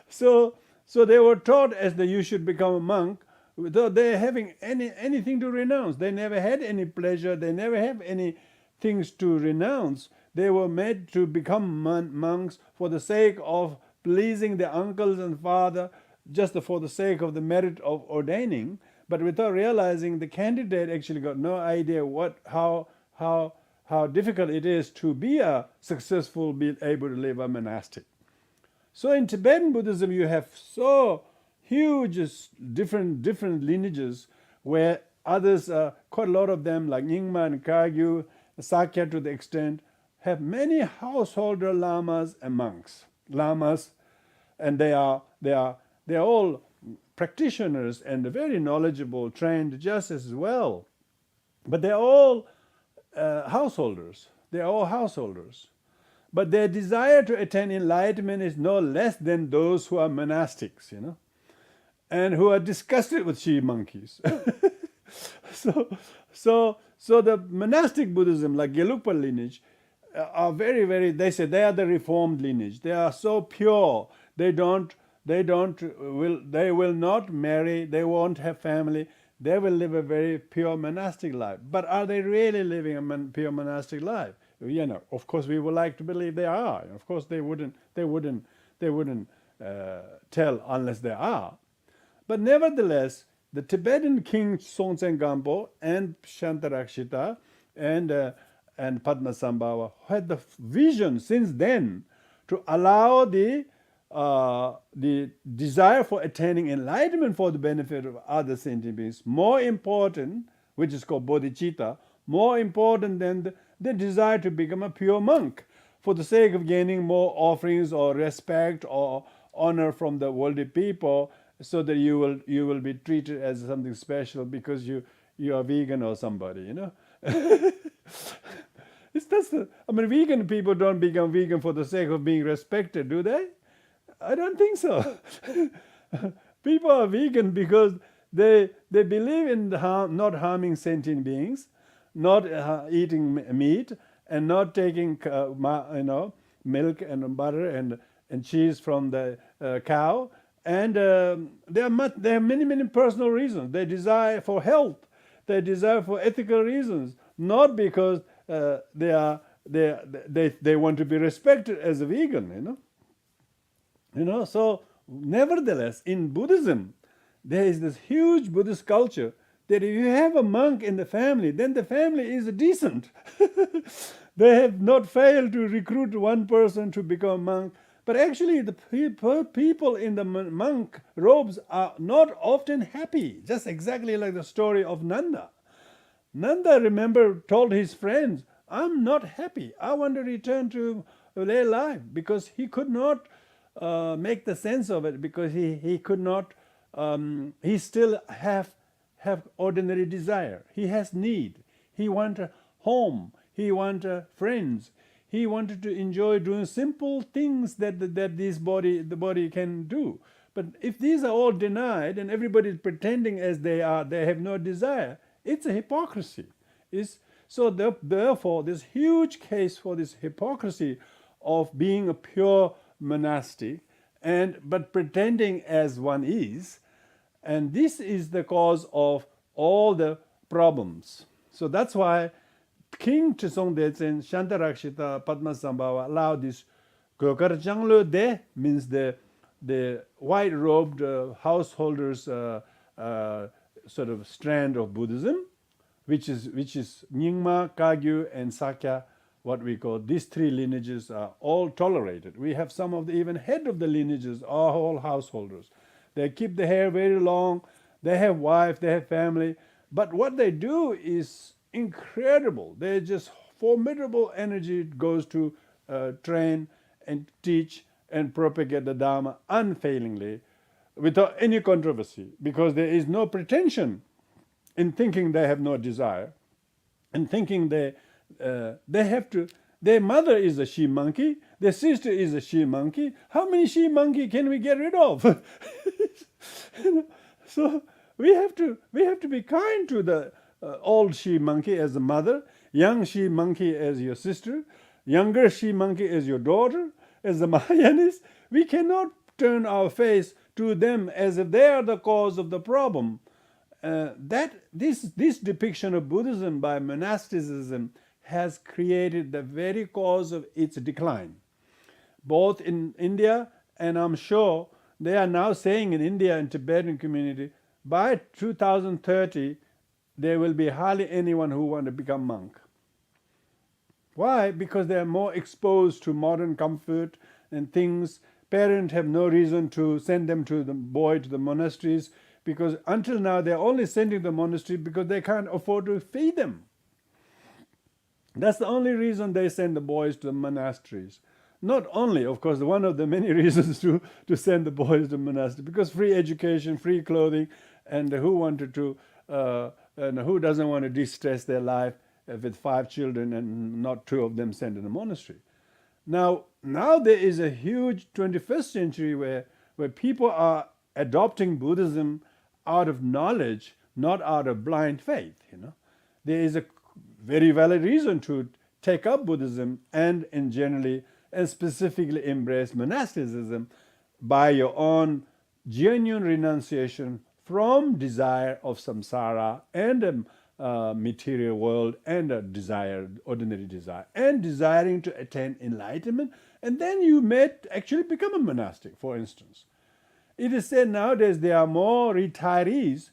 So they were taught as that you should become a monk without they having anything to renounce. They never had any pleasure. They never have any things to renounce. They were made to become monks for the sake of pleasing the uncles and father, just for the sake of the merit of ordaining, but without realizing, the candidate actually got no idea how difficult it is to be a successful, be able to live a monastic. So in Tibetan Buddhism, you have so huge different lineages where others, quite a lot of them, like Nyingma and Kagyu, Sakya to the extent, have many householder lamas and monks. Lamas, and they are all practitioners and very knowledgeable, trained just as well. But they're all householders. They're all householders. But their desire to attain enlightenment is no less than those who are monastics, and who are disgusted with she monkeys. So the monastic Buddhism, like Gelugpa lineage, are very, very, they say they are the reformed lineage. They are so pure. They will not marry, they won't have family. They will live a very pure monastic life. But are they really living a pure monastic life? Of course, we would like to believe they are. Of course, they wouldn't tell unless they are. But nevertheless, the Tibetan king Songtsen Gampo and Shantarakshita and Padmasambhava had the vision since then to allow the desire for attaining enlightenment for the benefit of other sentient beings more important, which is called bodhicitta, more important than the desire to become a pure monk for the sake of gaining more offerings or respect or honor from the worldly people, so that you will be treated as something special because you are vegan or somebody, vegan people don't become vegan for the sake of being respected, do they? I don't think so. People are vegan because they believe in not harming sentient beings, not eating meat, and not taking milk and butter and cheese from the cow. And they have many personal reasons. They desire for health. They desire for ethical reasons, not because they want to be respected as a vegan. So nevertheless, in Buddhism, there is this huge Buddhist culture that if you have a monk in the family, then the family is decent. They have not failed to recruit one person to become a monk. But actually, the people in the monk robes are not often happy, just exactly like the story of Nanda. Nanda, remember, told his friends, I'm not happy. I want to return to lay life, because he could not make the sense of it, because he could not, he still have ordinary desire. He has need. He want a home. He want friends. He wanted to enjoy doing simple things that the body can do. But if these are all denied and everybody is pretending as they have no desire, it's a hypocrisy. Therefore, this huge case for this hypocrisy of being a pure monastic but pretending as one is, and this is the cause of all the problems. So that's why King Chisong Detsen, Shantarakshita, Padmasambhava allowed this Gokar Janglo De, means the white-robed householders sort of strand of Buddhism, which is Nyingma, Kagyu, and Sakya, what we call. These three lineages are all tolerated. We have some of the even head of the lineages are all householders. They keep the hair very long. They have wife, they have family. But what they do is incredible. They just formidable energy goes to train and teach and propagate the Dharma unfailingly, without any controversy, because there is no pretension in thinking they have no desire, and thinking they have to. Their mother is a she monkey. Their sister is a she monkey. How many she monkey can we get rid of? So we have to be kind to the old she monkey as a mother, young she monkey as your sister, younger she monkey as your daughter, as the Mahayanis. We cannot turn our face to them as if they are the cause of the problem. This depiction of Buddhism by monasticism has created the very cause of its decline, both in India, and I'm sure they are now saying in India and Tibetan community, by 2030, there will be hardly anyone who want to become monk. Why? Because they are more exposed to modern comfort and things. Parents have no reason to send them to the boy to the monasteries, because until now they're only sending the monastery because they can't afford to feed them. That's the only reason they send the boys to the monasteries. Not only, of course, one of the many reasons to send the boys to monastery, because free education, free clothing, and who doesn't want to de-stress their life with 5 children and not 2 of them sent in a monastery. Now there is a huge 21st century where people are adopting Buddhism out of knowledge, not out of blind faith. There is a very valid reason to take up Buddhism and specifically embrace monasticism by your own genuine renunciation from desire of samsara and a material world and a desire, ordinary desire, and desiring to attain enlightenment, and then you may actually become a monastic, for instance. It is said nowadays there are more retirees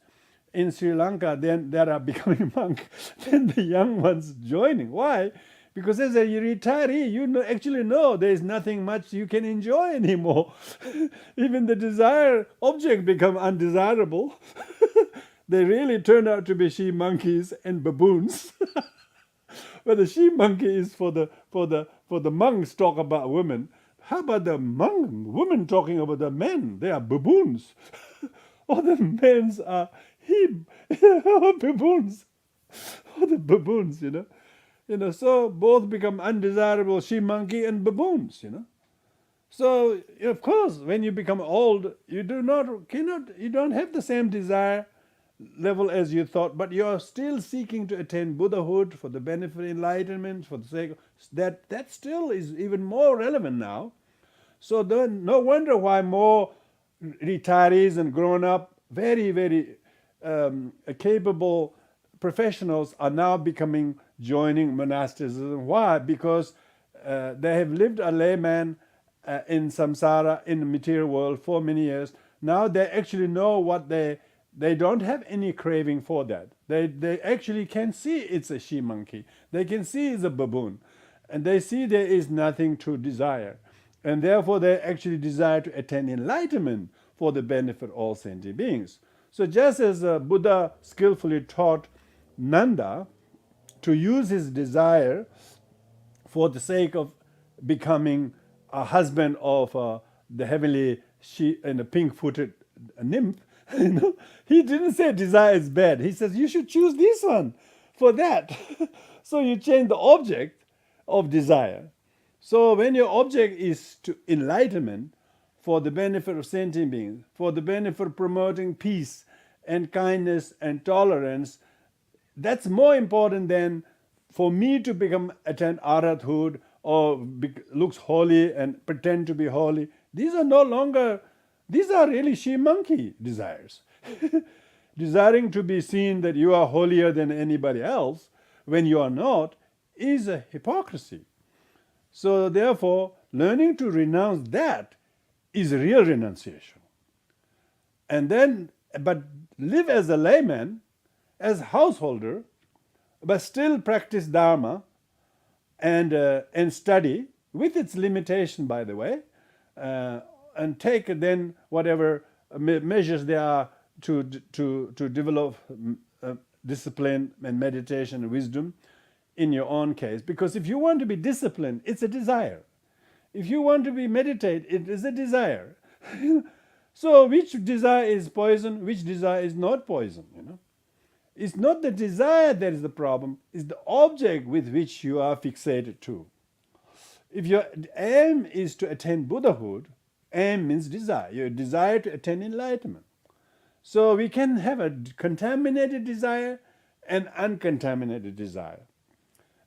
in Sri Lanka that are becoming monk than the young ones joining. Why? Because as a retiree, you actually know there is nothing much you can enjoy anymore. Even the desired object become undesirable. They really turn out to be she monkeys and baboons. But the she monkey is for the monks talk about women. How about the women talking about the men? They are baboons. All the men are baboons. All the baboons, so both become undesirable she monkey and baboons, So of course, when you become old, you don't have the same desire level as you thought, but you are still seeking to attain Buddhahood for the benefit of enlightenment, for the sake of that still is even more relevant now. So then, no wonder why more retirees and grown-up, very, very capable professionals are now joining monasticism. Why? Because they have lived a layman in samsara, in the material world for many years. Now they actually know what they don't have any craving for that. They actually can see it's a she monkey. They can see it's a baboon. And they see there is nothing to desire. And therefore they actually desire to attain enlightenment for the benefit of all sentient beings. So just as Buddha skillfully taught Nanda to use his desire for the sake of becoming a husband of the heavenly and a pink-footed nymph, he didn't say desire is bad. He says you should choose this one for that. So you change the object of desire. So when your object is to enlightenment for the benefit of sentient beings, for the benefit of promoting peace and kindness and tolerance, that's more important than for me to attain arhathood or looks holy and pretend to be holy. These are really she monkey desires. Desiring to be seen that you are holier than anybody else when you are not is a hypocrisy. So therefore, learning to renounce that is real renunciation. And then, but live as a layman, as a householder, but still practice Dharma and study, with its limitation, by the way, and take then whatever measures there are to develop discipline and meditation and wisdom in your own case. Because if you want to be disciplined, it's a desire. If you want to be meditate, it is a desire. So which desire is poison, which desire is not poison, It's not the desire that is the problem, it's the object with which you are fixated to. If your aim is to attain Buddhahood, aim means desire, your desire to attain enlightenment. So we can have a contaminated desire and uncontaminated desire.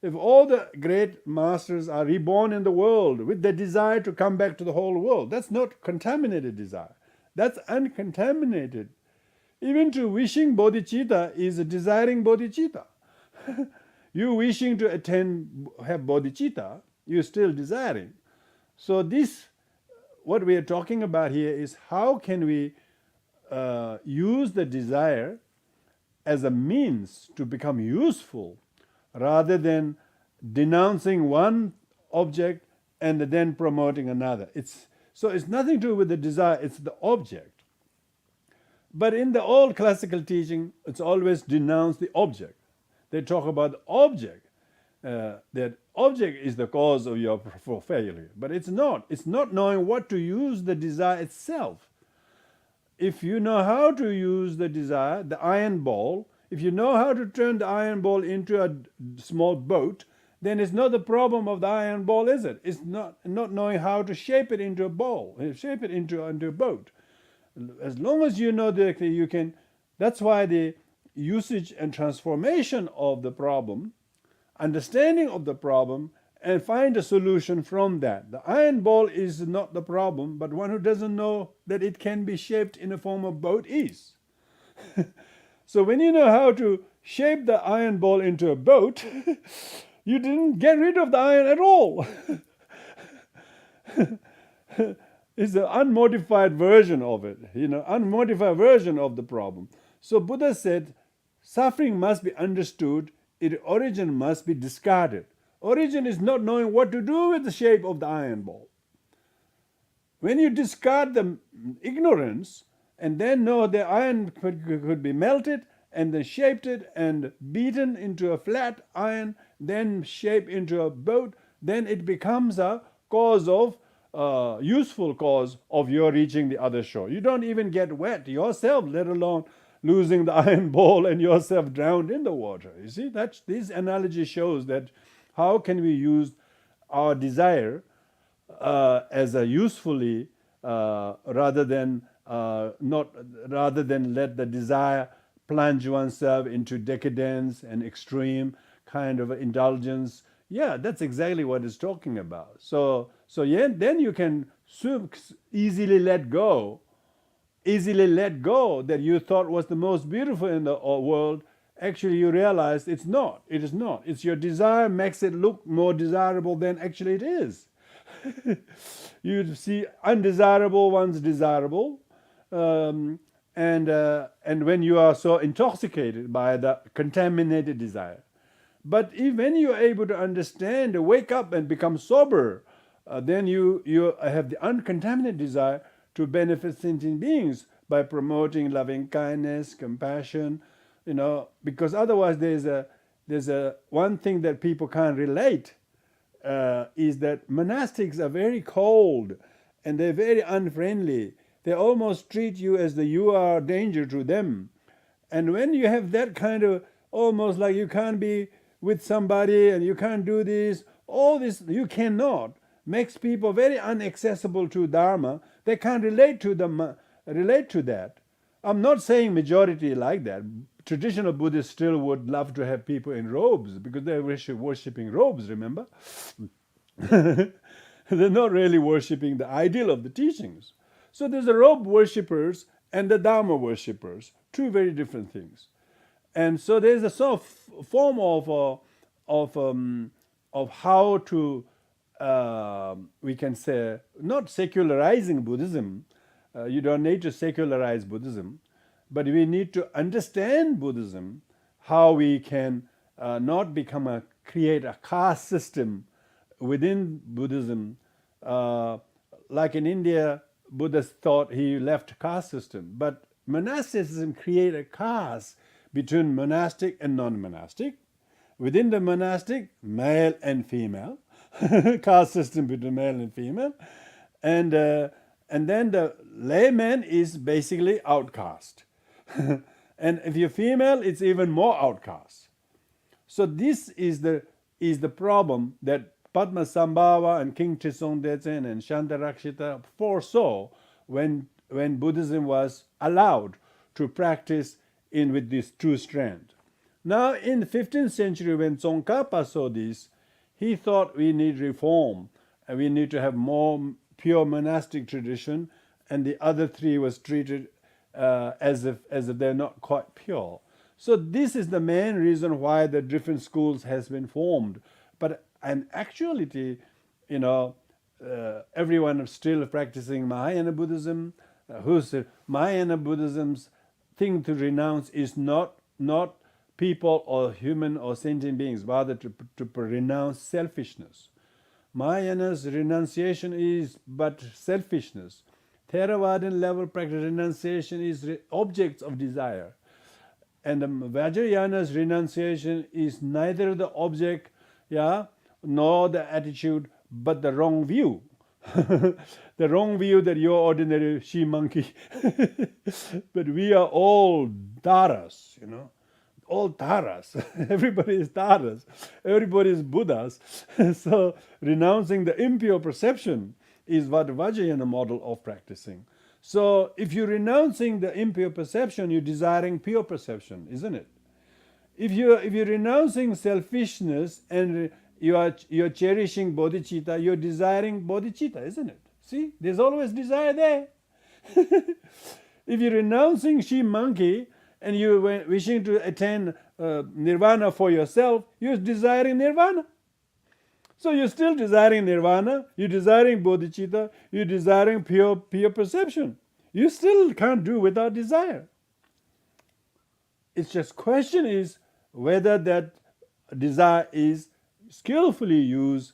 If all the great masters are reborn in the world with the desire to come back to the whole world, that's not contaminated desire. That's uncontaminated. Even to wishing bodhicitta is a desiring bodhicitta. You wishing to have bodhicitta, you're still desiring. So this, what we are talking about here is how can we use the desire as a means to become useful rather than denouncing one object and then promoting another. So it's nothing to do with the desire, it's the object. But in the old classical teaching, it's always denounce the object. They talk about the object. That object is the cause of your failure. But it's not. It's not knowing what to use the desire itself. If you know how to use the desire, the iron ball, if you know how to turn the iron ball into a small boat, then it's not the problem of the iron ball, is it? It's not knowing how to shape it into a ball, shape it into a boat. As long as you know that you can, that's why the usage and transformation of the problem, understanding of the problem, and find a solution from that. The iron ball is not the problem, but one who doesn't know that it can be shaped in a form of boat is. So when you know how to shape the iron ball into a boat, you didn't get rid of the iron at all. It's an unmodified version of it, unmodified version of the problem. So Buddha said, suffering must be understood, its origin must be discarded. Origin is not knowing what to do with the shape of the iron ball. When you discard the ignorance and then know the iron could be melted and then shaped it and beaten into a flat iron, then shaped into a boat, then it becomes a cause of useful cause of your reaching the other shore. You don't even get wet yourself, let alone losing the iron ball and yourself drowned in the water. You see, this analogy shows that how can we use our desire as a usefully rather than let the desire plunge oneself into decadence and extreme kind of indulgence. Yeah, that's exactly what it's talking about. So then you can easily let go that you thought was the most beautiful in the world. Actually, you realize it's not. It is not. It's your desire makes it look more desirable than actually it is. You see undesirable ones desirable, and when you are so intoxicated by the contaminated desire. But when you are able to understand, wake up and become sober, then you have the uncontaminated desire to benefit sentient beings by promoting loving kindness, compassion, because otherwise there's a one thing that people can't relate is that monastics are very cold and they're very unfriendly. They almost treat you as though you are a danger to them. And when you have that kind of almost like you can't be with somebody and you can't do this, all this you cannot, makes people very inaccessible to Dharma. They can't relate to that. I'm not saying majority like that. Traditional Buddhists still would love to have people in robes because they're worshipping robes, remember? They're not really worshipping the ideal of the teachings. So there's the robe worshippers and the Dharma worshippers, two very different things. And so there's a sort of form of how to, we can say, not secularizing Buddhism. You don't need to secularize Buddhism, but we need to understand Buddhism, how we can not create a caste system within Buddhism. Like in India, Buddha thought he left caste system, but monasticism created a caste between monastic and non-monastic. Within the monastic, male and female, caste system between male and female, and then the layman is basically outcast. And if you're female, it's even more outcast. So this is the problem that Padmasambhava and King Trisong Detsen and Shantarakshita foresaw when Buddhism was allowed to practice with this true strand. Now in the 15th century when Tsongkhapa saw this, he thought we need reform and we need to have more pure monastic tradition, and the other three was treated as if they're not quite pure. So this is the main reason why the different schools has been formed. But in actuality, everyone is still practicing Mahayana Buddhism. who said Mahayana Buddhism's thing to renounce is not people or human or sentient beings, rather to renounce selfishness. Mahayana's renunciation is but selfishness. Theravadan level practice renunciation is objects of desire. And the Vajrayana's renunciation is neither the object, nor the attitude, but the wrong view. The wrong view that you're ordinary she monkey. But we are all Dharas, all Dharas. Everybody is Dharas. Everybody is Buddhas. So renouncing the impure perception is what Vajrayana model of practicing. So if you're renouncing the impure perception, you're desiring pure perception, isn't it? If you're renouncing selfishness and you're cherishing bodhicitta, you're desiring bodhicitta, isn't it? See, there's always desire there. If you're renouncing she monkey and you're wishing to attain nirvana for yourself, you're desiring nirvana. So you're still desiring nirvana, you're desiring bodhicitta, you're desiring pure perception. You still can't do without desire. It's just question is whether that desire is skillfully used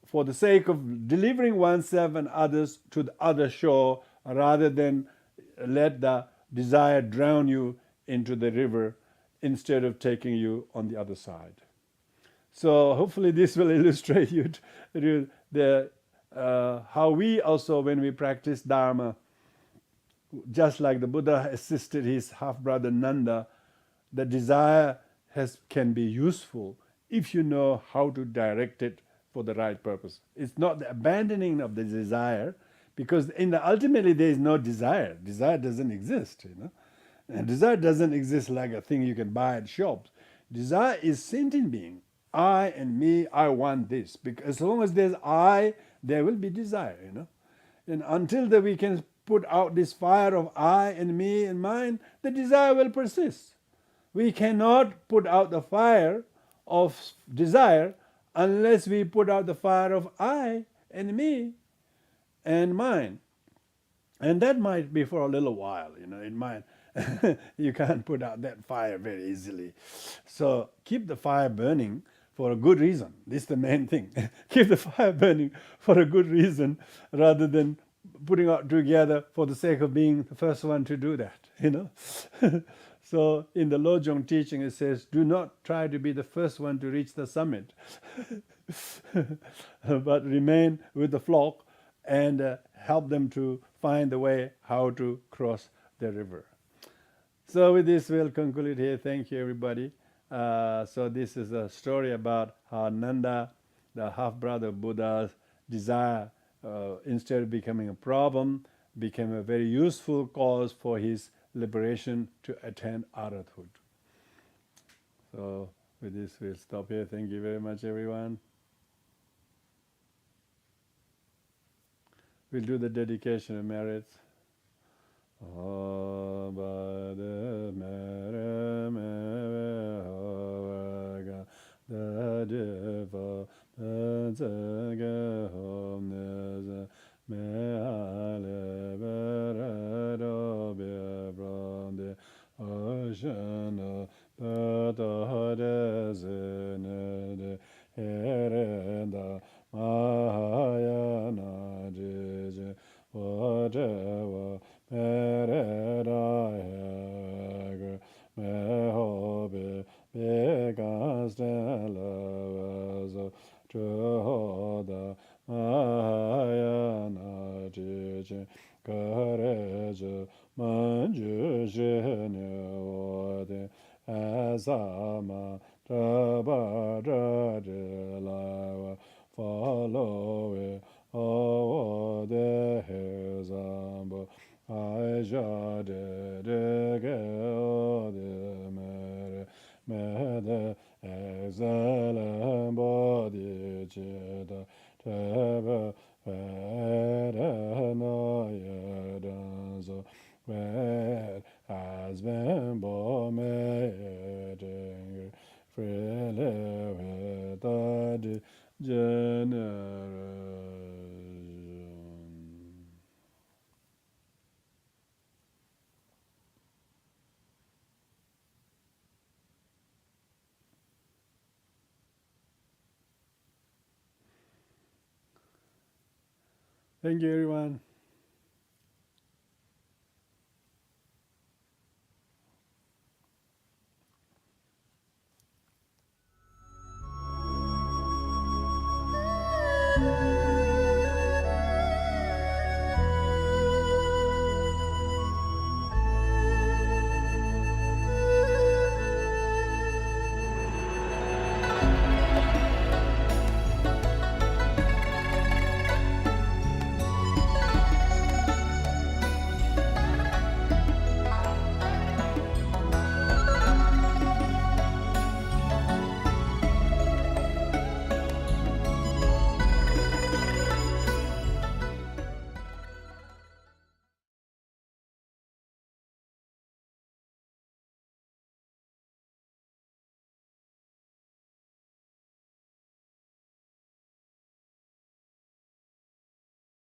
for the sake of delivering oneself and others to the other shore, rather than let the desire drown you into the river instead of taking you on the other side. So hopefully this will illustrate you how we also, when we practice Dharma, just like the Buddha assisted his half-brother Nanda, the desire can be useful if you know how to direct it for the right purpose. It's not the abandoning of the desire, because ultimately there is no desire. Desire doesn't exist, And desire doesn't exist like a thing you can buy at shops. Desire is sentient being. I and me, I want this. Because as long as there's I, there will be desire, And until we can put out this fire of I and me and mine, the desire will persist. We cannot put out the fire of desire unless we put out the fire of I and me and mine. And that might be for a little while, it might. You can't put out that fire very easily. So keep the fire burning for a good reason. This is the main thing. Keep the fire burning for a good reason, rather than putting out together for the sake of being the first one to do that, So in the Lojong teaching it says, do not try to be the first one to reach the summit, but remain with the flock and help them to find the way how to cross the river. So with this we'll conclude here. Thank you, everybody. So this is a story about how Nanda, the half-brother of Buddha's desire, instead of becoming a problem, became a very useful cause for his liberation to attain arhathood. So with this we'll stop here. Thank you very much, everyone. We'll do the dedication of merits. Thank you, everyone.